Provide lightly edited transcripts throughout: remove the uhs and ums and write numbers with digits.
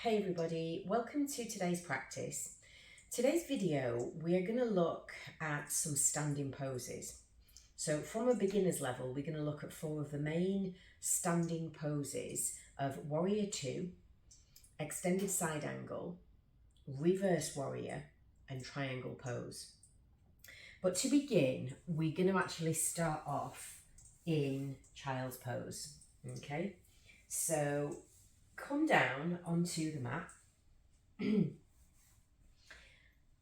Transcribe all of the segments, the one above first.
Hey everybody, welcome to today's practice. Today's video, we're going to look at some standing poses. So from a beginner's level, we're going to look at 4 of the main standing poses of Warrior 2, Extended Side Angle, Reverse Warrior, and Triangle Pose. But to begin, we're going to actually start off in Child's Pose, okay? So come down onto the mat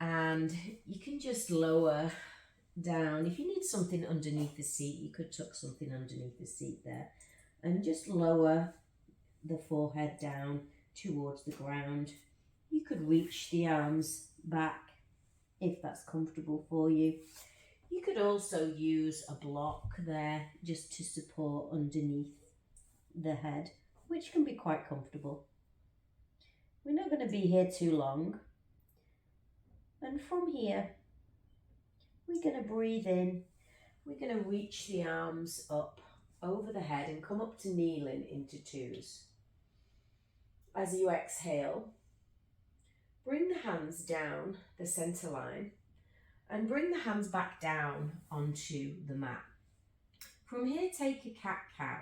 and you can just lower down. If you need something underneath the seat, you could tuck something underneath the seat there and just lower the forehead down towards the ground. You could reach the arms back if that's comfortable for you. You could also use a block there just to support underneath the head, which can be quite comfortable. We're not going to be here too long. And from here, we're going to breathe in. We're going to reach the arms up over the head and come up to kneeling into 2s. As you exhale, bring the hands down the center line and bring the hands back down onto the mat. From here, take a cat-cow.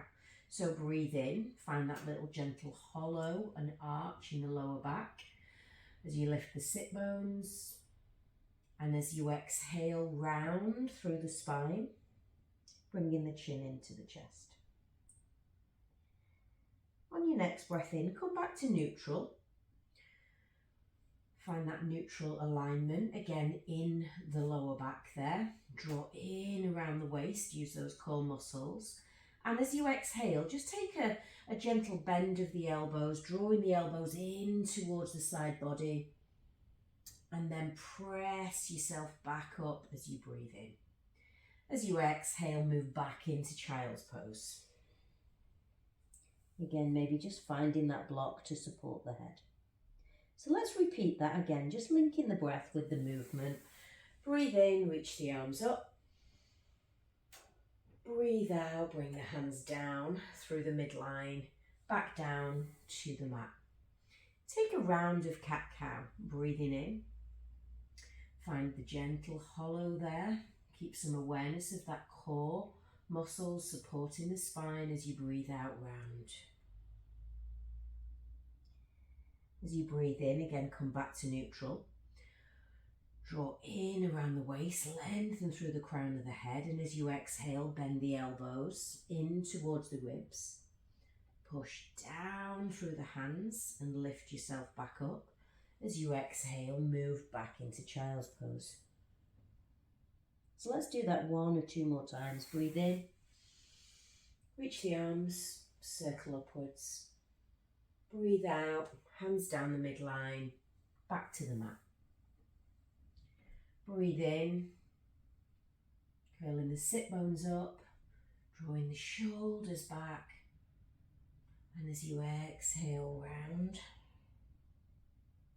So breathe in, find that little gentle hollow and arch in the lower back as you lift the sit bones. And as you exhale, round through the spine, bringing the chin into the chest. On your next breath in, come back to neutral. Find that neutral alignment, again in the lower back there. Draw in around the waist, use those core muscles. And as you exhale, just take a gentle bend of the elbows, drawing the elbows in towards the side body. And then press yourself back up as you breathe in. As you exhale, move back into Child's Pose. Again, maybe just finding that block to support the head. So let's repeat that again, just linking the breath with the movement. Breathe in, reach the arms up. Breathe out, bring the hands down through the midline, back down to the mat. Take a round of cat-cow, breathing in. Find the gentle hollow there. Keep some awareness of that core muscles supporting the spine as you breathe out round. As you breathe in, again, come back to neutral. Draw in around the waist, lengthen through the crown of the head, and as you exhale, bend the elbows in towards the ribs. Push down through the hands and lift yourself back up. As you exhale, move back into Child's Pose. So let's do that 1 or 2 more times. Breathe in, reach the arms, circle upwards. Breathe out, hands down the midline, back to the mat. Breathe in, curling the sit bones up, drawing the shoulders back. And as you exhale round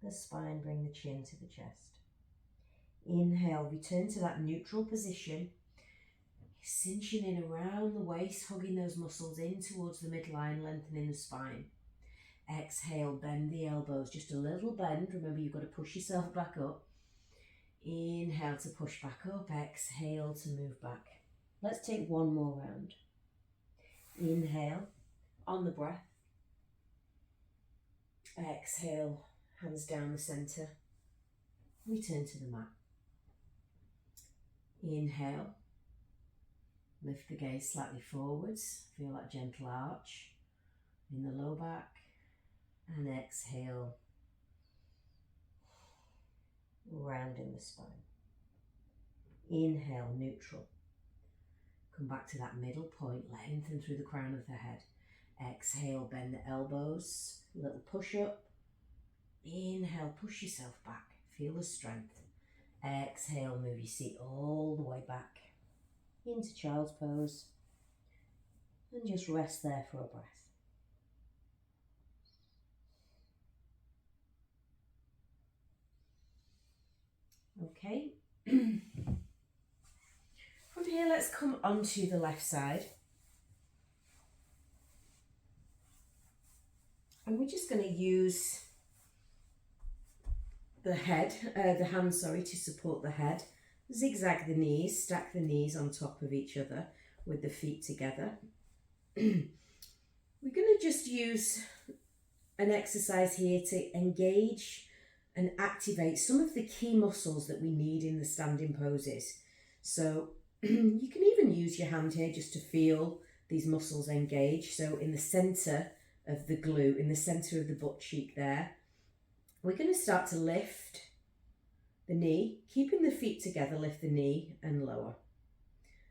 the spine, bring the chin to the chest. Inhale, return to that neutral position, cinching in around the waist, hugging those muscles in towards the midline, lengthening the spine. Exhale, bend the elbows, just a little bend. Remember, you've got to push yourself back up. Inhale to push back up, exhale to move back. Let's take 1 more round. Inhale, on the breath. Exhale, hands down the center. Return to the mat. Inhale, lift the gaze slightly forwards. Feel that gentle arch in the low back. And exhale, rounding the spine. Inhale, neutral. Come back to that middle point, lengthen through the crown of the head. Exhale, bend the elbows, little push up. Inhale, push yourself back, feel the strength. Exhale, move your seat all the way back into Child's Pose. And just rest there for a breath. Okay. From here, let's come onto the left side. And we're just going to use the head, the hands, sorry, to support the head. Zigzag the knees, stack the knees on top of each other with the feet together. We're going to just use an exercise here to engage and activate some of the key muscles that we need in the standing poses. So you can even use your hand here just to feel these muscles engage. So in the center of the glute, in the center of the butt cheek there, we're going to start to lift the knee, keeping the feet together, lift the knee and lower.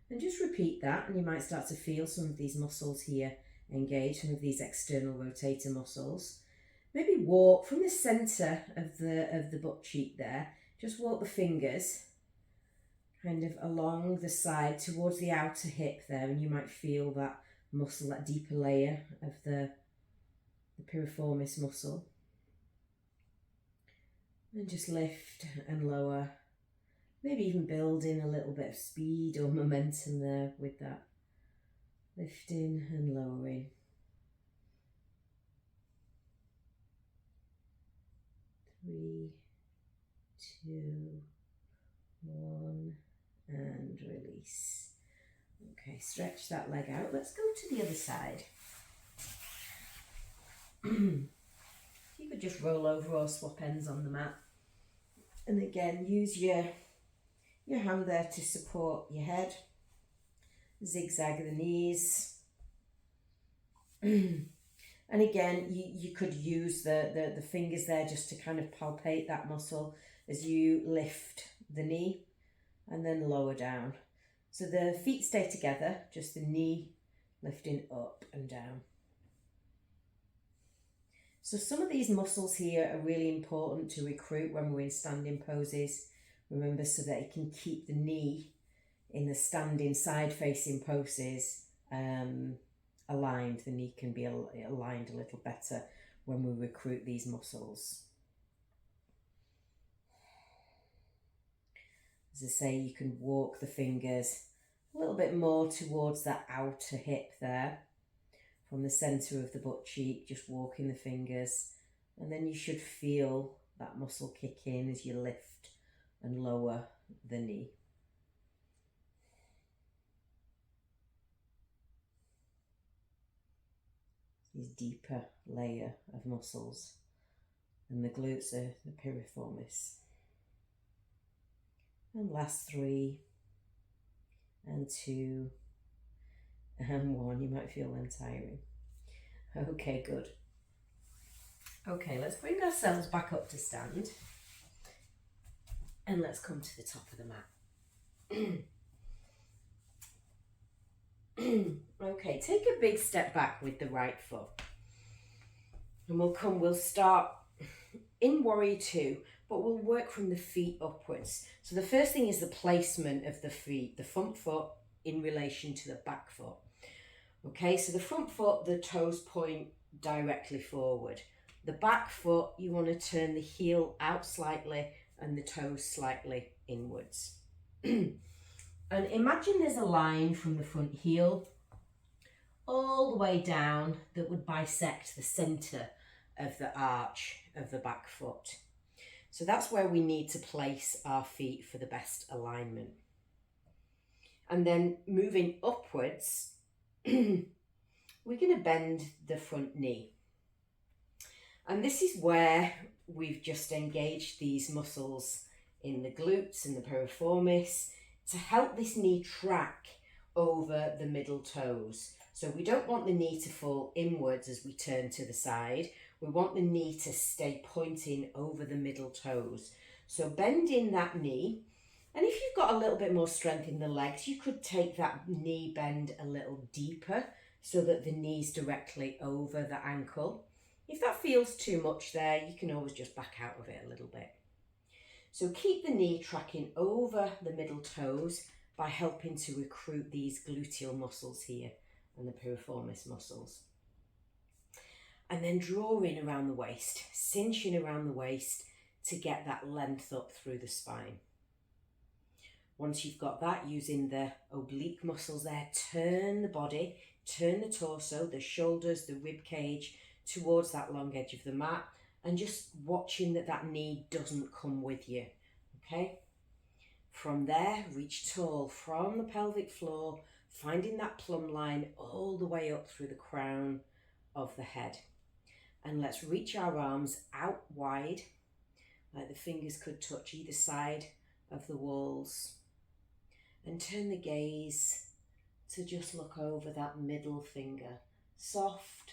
And just repeat that, and you might start to feel some of these muscles here engage, some of these external rotator muscles. Maybe walk from the center of the butt cheek there, just walk the fingers kind of along the side towards the outer hip there, and you might feel that muscle, that deeper layer of the piriformis muscle. And just lift and lower, maybe even build in a little bit of speed or momentum there with that. Lifting and lowering. 3, 2, 1, and release. Okay, stretch that leg out. Let's go to the other side. You could just roll over or swap ends on the mat. And again, use your hand there to support your head. Zigzag the knees. And again, you could use the fingers there just to kind of palpate that muscle as you lift the knee and then lower down. So the feet stay together, just the knee lifting up and down. So some of these muscles here are really important to recruit when we're in standing poses. Remember, so that it can keep the knee in the standing side facing poses aligned. The knee can be aligned a little better when we recruit these muscles. As I say, you can walk the fingers a little bit more towards that outer hip there. From the center of the butt cheek, just walking the fingers, and then you should feel that muscle kick in as you lift and lower the knee. This deeper layer of muscles, and the glutes are the piriformis. And last 3, and 2, and 1. You might feel them tiring. Okay, good. Okay, let's bring ourselves back up to stand. And let's come to the top of the mat. Okay, take a big step back with the right foot. And we'll start in Warrior 2, but we'll work from the feet upwards. So the first thing is the placement of the feet, the front foot in relation to the back foot. Okay, so the front foot, the toes point directly forward. The back foot, you want to turn the heel out slightly and the toes slightly inwards. And imagine there's a line from the front heel all the way down that would bisect the center of the arch of the back foot. So that's where we need to place our feet for the best alignment. And then moving upwards, we're going to bend the front knee. And this is where we've just engaged these muscles in the glutes and the piriformis to help this knee track over the middle toes. So we don't want the knee to fall inwards as we turn to the side. We want the knee to stay pointing over the middle toes. So bending that knee. And if you've got a little bit more strength in the legs, you could take that knee bend a little deeper so that the knee's directly over the ankle. If that feels too much there, you can always just back out of it a little bit. So keep the knee tracking over the middle toes by helping to recruit these gluteal muscles here and the piriformis muscles. And then draw in around the waist, cinching around the waist to get that length up through the spine. Once you've got that, using the oblique muscles there, turn the body, turn the torso, the shoulders, the rib cage towards that long edge of the mat, and just watching that that knee doesn't come with you, okay? From there, reach tall from the pelvic floor, finding that plumb line all the way up through the crown of the head. And let's reach our arms out wide, like the fingers could touch either side of the walls. And turn the gaze to just look over that middle finger. Soft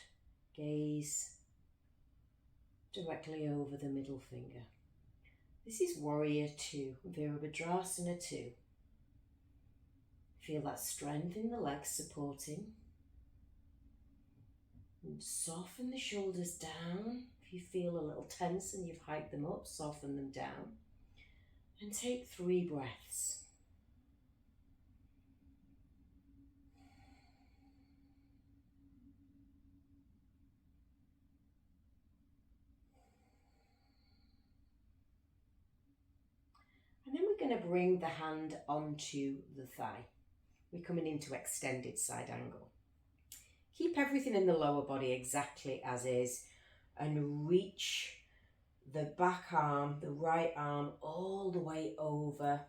gaze directly over the middle finger. This is Warrior Two, Virabhadrasana 2. Feel that strength in the legs supporting. And soften the shoulders down. If you feel a little tense and you've hiked them up, soften them down. And take 3 breaths. And then we're going to bring the hand onto the thigh. We're coming into extended side angle. Keep everything in the lower body exactly as is and reach the back arm, the right arm, all the way over,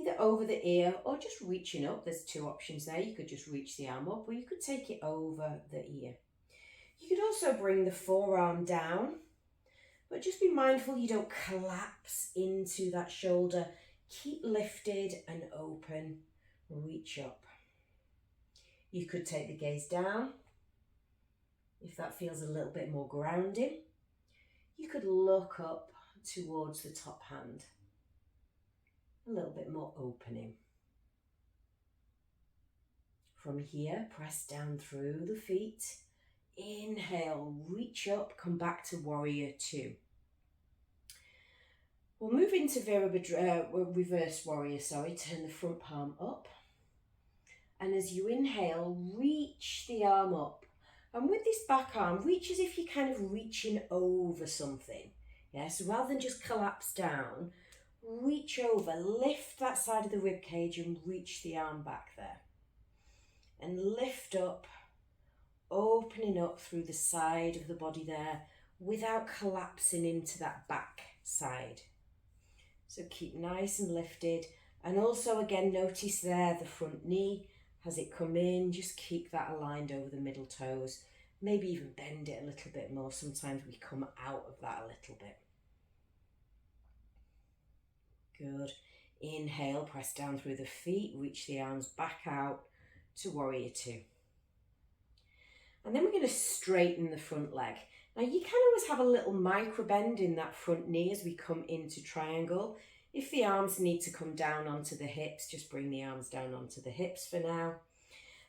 either over the ear or just reaching up. There's 2 options there. You could just reach the arm up or you could take it over the ear. You could also bring the forearm down, but just be mindful you don't collapse into that shoulder. Keep lifted and open. Reach up. You could take the gaze down if that feels a little bit more grounding. You could look up towards the top hand. A little bit more opening. From here, press down through the feet. Inhale, reach up, come back to Warrior Two. We'll move into reverse warrior, turn the front palm up. And as you inhale, reach the arm up. And with this back arm, reach as if you're kind of reaching over something. Yeah, so rather than just collapse down, reach over, lift that side of the rib cage and reach the arm back there. And lift up, opening up through the side of the body there without collapsing into that back side. So keep nice and lifted. And also again, notice there the front knee. Has it come in? Just keep that aligned over the middle toes. Maybe even bend it a little bit more. Sometimes we come out of that a little bit. Good. Inhale, press down through the feet, reach the arms back out to Warrior Two. And then we're going to straighten the front leg. Now you can always have a little micro bend in that front knee as we come into triangle. If the arms need to come down onto the hips, just bring the arms down onto the hips for now.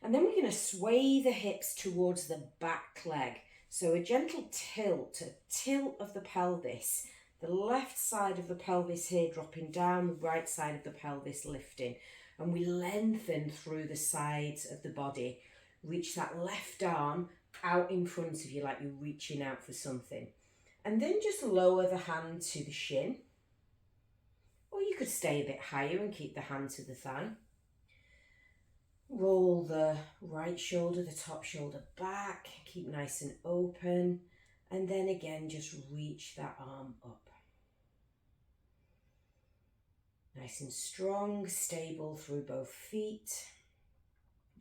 And then we're going to sway the hips towards the back leg. So a gentle tilt, a tilt of the pelvis. The left side of the pelvis here dropping down, the right side of the pelvis lifting. And we lengthen through the sides of the body. Reach that left arm out in front of you like you're reaching out for something. And then just lower the hand to the shin. Or you could stay a bit higher and keep the hand to the thigh. Roll the right shoulder, the top shoulder back. Keep nice and open. And then again, just reach that arm up. Nice and strong, stable through both feet.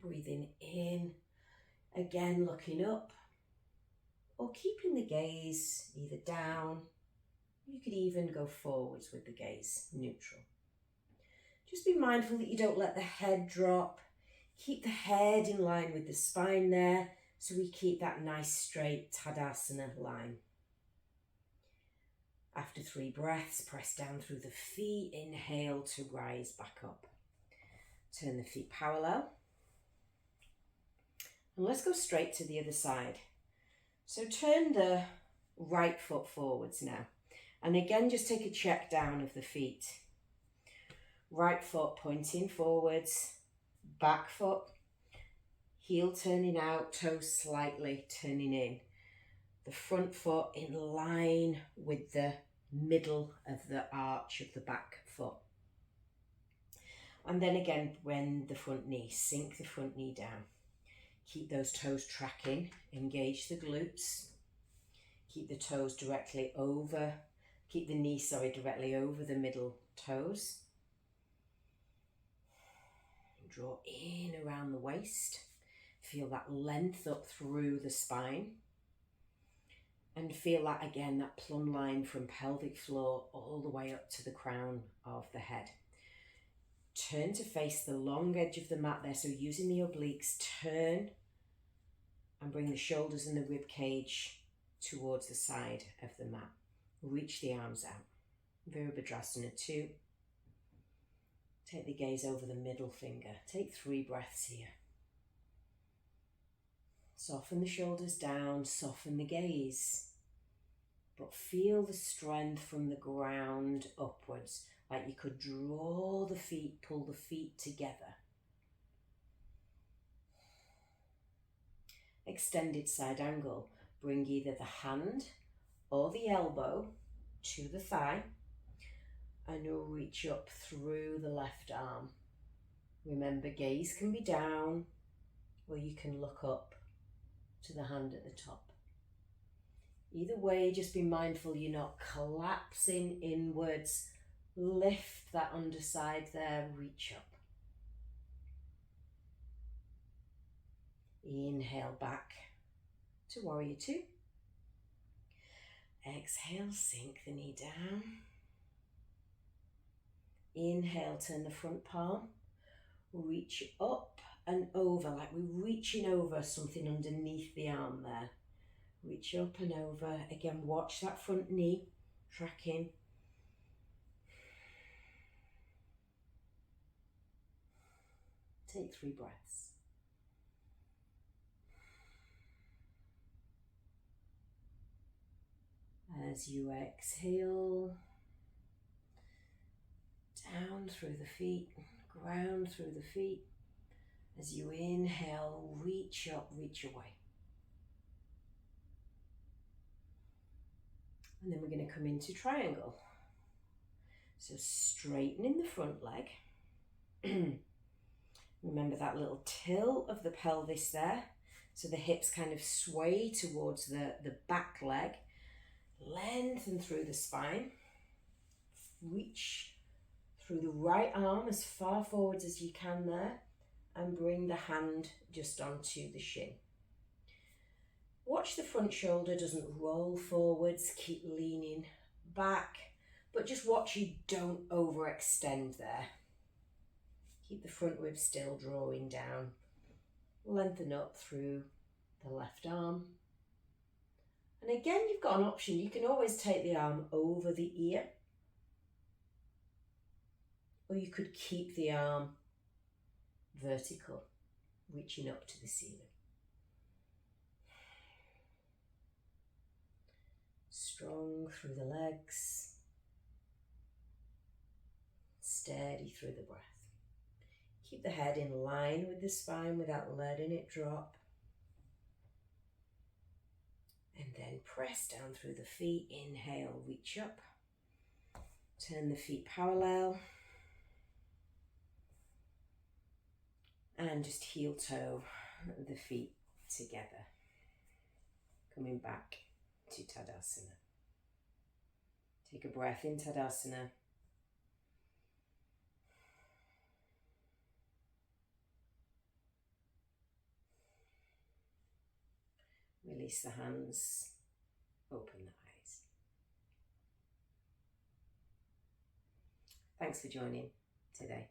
Breathing in. Again, looking up. Or keeping the gaze either down. You could even go forwards with the gaze, neutral. Just be mindful that you don't let the head drop. Keep the head in line with the spine there, so we keep that nice straight Tadasana line. After 3 breaths, press down through the feet. Inhale to rise back up. Turn the feet parallel. And let's go straight to the other side. So turn the right foot forwards now. And again, just take a check down of the feet. Right foot pointing forwards, back foot, heel turning out, toes slightly turning in. The front foot in line with the middle of the arch of the back foot. And then again, bend the front knee, sink the front knee down. Keep those toes tracking, engage the glutes. Keep the toes directly over, keep the knee, directly over the middle toes. Draw in around the waist. Feel that length up through the spine. And feel that again, that plumb line from pelvic floor all the way up to the crown of the head. Turn to face the long edge of the mat there. So using the obliques, turn and bring the shoulders and the rib cage towards the side of the mat. Reach the arms out. Virabhadrasana 2. Take the gaze over the middle finger. Take 3 breaths here. Soften the shoulders down, soften the gaze. But feel the strength from the ground upwards, like you could draw the feet, pull the feet together. Extended side angle. Bring either the hand or the elbow to the thigh and you'll reach up through the left arm. Remember, gaze can be down or you can look up to the hand at the top. Either way, just be mindful you're not collapsing inwards. Lift that underside there, reach up. Inhale back to warrior 2. Exhale, sink the knee down. Inhale, turn the front palm. Reach up and over, like we're reaching over something underneath the arm there. Reach up and over. Again, watch that front knee tracking. Take 3 breaths. As you exhale, down through the feet, ground through the feet. As you inhale, reach up, reach away. And then we're going to come into triangle. So straightening the front leg. Remember that little tilt of the pelvis there. So the hips kind of sway towards the back leg. Lengthen through the spine. Reach through the right arm as far forwards as you can there. And bring the hand just onto the shin. Watch the front shoulder doesn't roll forwards. Keep leaning back. But just watch you don't overextend there. Keep the front rib still drawing down. Lengthen up through the left arm. And again, you've got an option. You can always take the arm over the ear. Or you could keep the arm vertical, reaching up to the ceiling. Strong through the legs. Steady through the breath. Keep the head in line with the spine without letting it drop. And then press down through the feet. Inhale, reach up. Turn the feet parallel. And just heel toe the feet together. Coming back to Tadasana. Take a breath in Tadasana. Release the hands, open the eyes. Thanks for joining today.